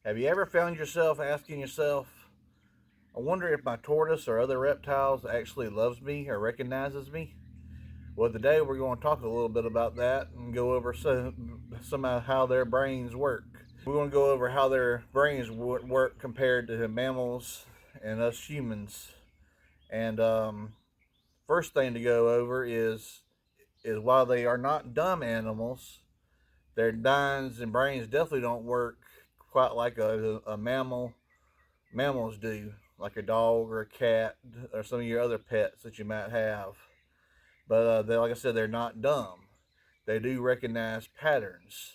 Have you ever found yourself asking yourself, I wonder if my tortoise or other reptiles actually loves me or recognizes me? Well, today we're going to talk a little bit about that and go over some of how their brains work. We're going to go over how their brains work compared to mammals and us humans. And first thing to go over is while they are not dumb animals, their minds and brains definitely don't work quite like a mammals do, like a dog or a cat or some of your other pets that you might have. But like I said, they're not dumb. They do recognize patterns.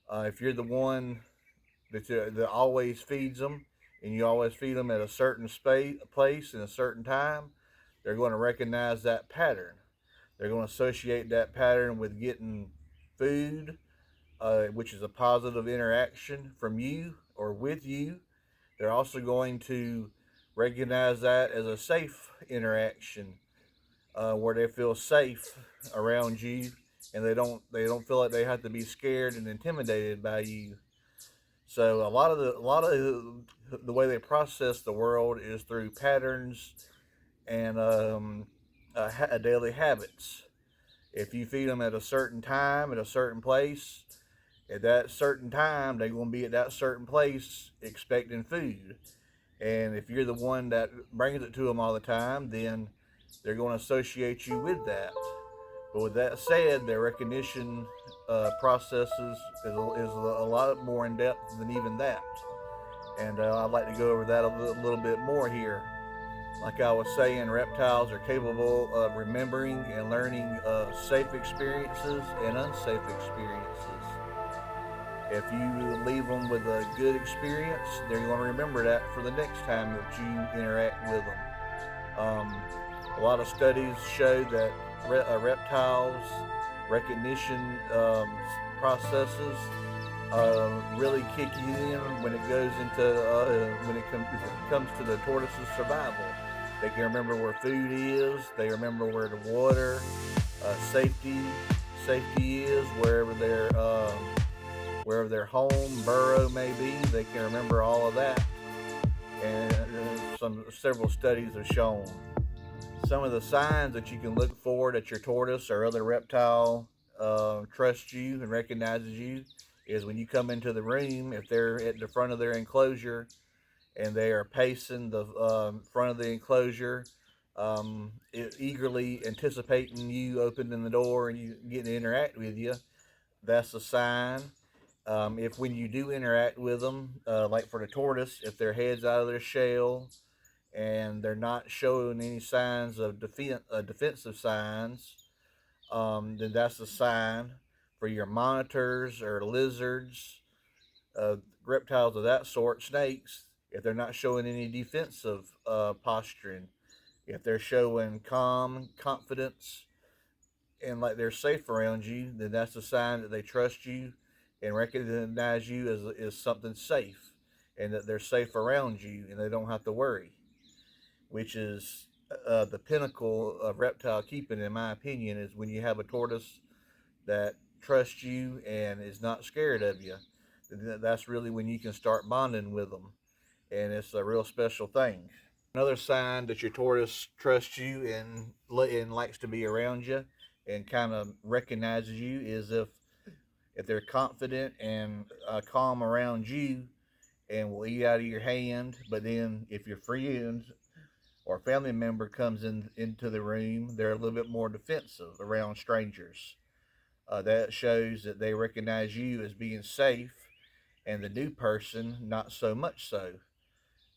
If you're the one that always feeds them, and you always feed them at a certain place and a certain time, they're going to recognize that pattern. They're going to associate that pattern with getting food, which is a positive interaction from you or with you. They're also going to recognize that as a safe interaction, where they feel safe around you, and they don't feel like they have to be scared and intimidated by you. So a lot of the way they process the world is through patterns and daily habits. If you feed them at a certain time at a certain place, at that certain time they're going to be at that certain place expecting food. And if you're the one that brings it to them all the time, then they're going to associate you with that. But with that said, their recognition processes is a lot more in depth than even that. And I'd like to go over that a little bit more here. Like I was saying, reptiles are capable of remembering and learning safe experiences and unsafe experiences. If you leave them with a good experience, they're going to remember that for the next time that you interact with them. Um, a lot of studies show that reptiles' recognition processes really kick you in when it comes to the tortoise's survival. They can remember where food is. They remember where the water, safety, safety is wherever their home burrow may be. They can remember all of that, and several studies have shown some of the signs that you can look for that your tortoise or other reptile trusts you and recognizes you is when you come into the room. If they're at the front of their enclosure and they are pacing the front of the enclosure, eagerly anticipating you opening the door and you getting to interact with you, that's a sign. If when you do interact with them, like for the tortoise, if their head's out of their shell and they're not showing any signs of defensive signs, then that's a sign. For your monitors or lizards, reptiles of that sort, snakes, if they're not showing any defensive posturing, if they're showing calm, confidence, and like they're safe around you, then that's a sign that they trust you and recognize you as something safe, and that they're safe around you and they don't have to worry, which is the pinnacle of reptile keeping, in my opinion, is when you have a tortoise that trusts you and is not scared of you. That's really when you can start bonding with them, and it's a real special thing. Another sign that your tortoise trusts you and likes to be around you and kind of recognizes you is if they're confident and calm around you and will eat out of your hand. But then if your friend or family member comes into the room, they're a little bit more defensive around strangers. That shows that they recognize you as being safe, and the new person not so much so.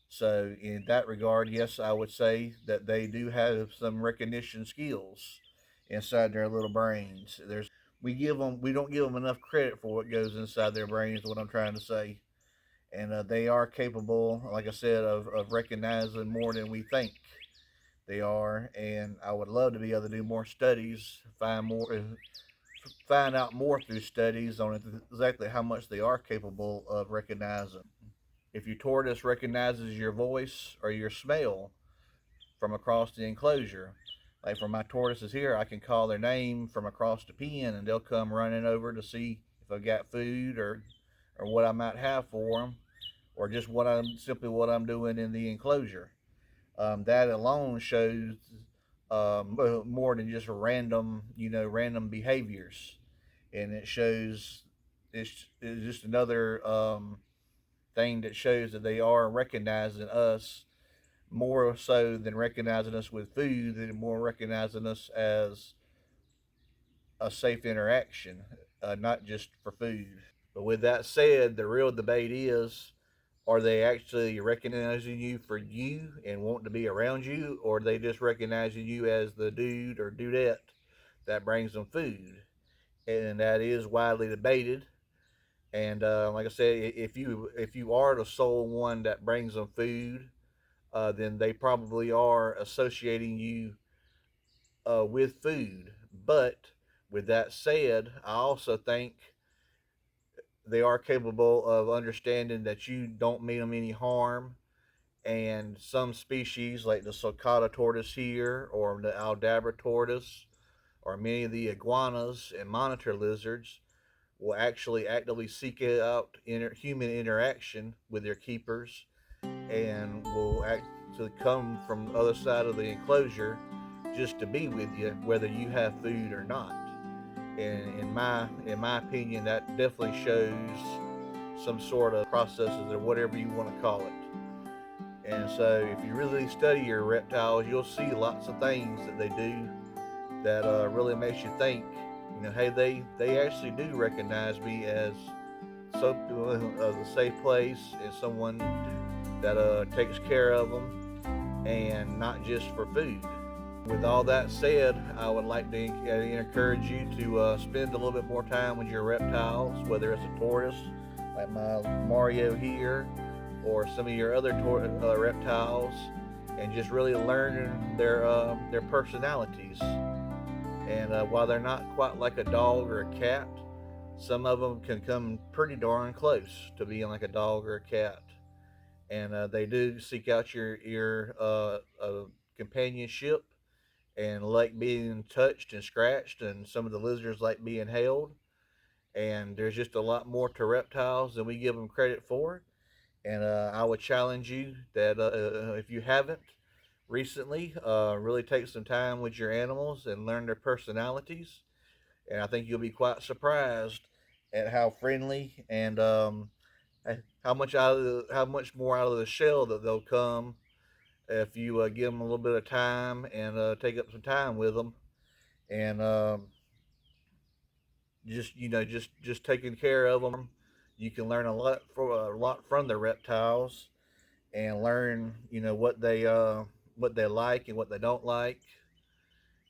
So in that regard, yes, I would say that they do have some recognition skills inside their little brains. We don't give them enough credit for what goes inside their brains. What I'm trying to say, and they are capable, like I said, of recognizing more than we think they are. And I would love to be able to do more studies, find out more through studies on exactly how much they are capable of recognizing. If your tortoise recognizes your voice or your smell from across the enclosure, like for my tortoises here, I can call their name from across the pen and they'll come running over to see if I've got food or what I might have for them. or just what I'm doing in the enclosure. That alone shows more than just random behaviors, and it shows it's just another thing that shows that they are recognizing us more so than recognizing us with food, and more recognizing us as a safe interaction, not just for food. But with that said, the real debate is, are they actually recognizing you for you and wanting to be around you, or are they just recognizing you as the dude or dudette that brings them food? And that is widely debated. And like I said, if you are the sole one that brings them food, then they probably are associating you with food. But with that said, I also think they are capable of understanding that you don't mean them any harm. And some species, like the sulcata tortoise here, or the aldabra tortoise, or many of the iguanas and monitor lizards, will actually actively seek out human interaction with their keepers, and will actually come from the other side of the enclosure just to be with you, whether you have food or not. And in my opinion, that definitely shows some sort of processes or whatever you want to call it. And so, if you really study your reptiles, you'll see lots of things that they do that really makes you think, hey, they actually do recognize me as so as a safe place and someone that takes care of them, and not just for food. With all that said, I would like to encourage you to spend a little bit more time with your reptiles, whether it's a tortoise like my Mario here, or some of your other reptiles, and just really learn their personalities. And while they're not quite like a dog or a cat, some of them can come pretty darn close to being like a dog or a cat. And they do seek out your companionship and like being touched and scratched, and some of the lizards like being held. And there's just a lot more to reptiles than we give them credit for. And I would challenge you that if you haven't recently, really take some time with your animals and learn their personalities. And I think you'll be quite surprised at how friendly and how much more out of the shell that they'll come if you give them a little bit of time and take up some time with them, and just taking care of them. You can learn a lot from the reptiles, and learn what they like and what they don't like,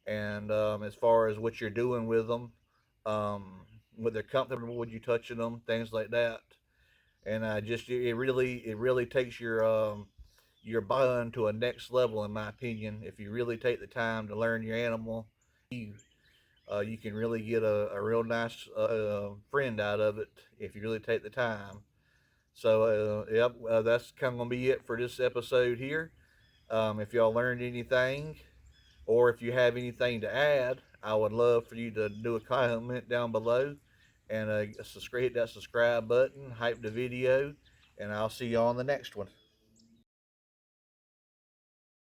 and as far as what you're doing with them, um, what they're comfortable with you touching them, things like that. And just it really takes your bond to a next level, in my opinion. If you really take the time to learn your animal, you can really get a real nice friend out of it if you really take the time. So, yep, that's kind of gonna be it for this episode here. If y'all learned anything, or if you have anything to add, I would love for you to do a comment down below, and hit that subscribe button, hype the video, and I'll see you on the next one.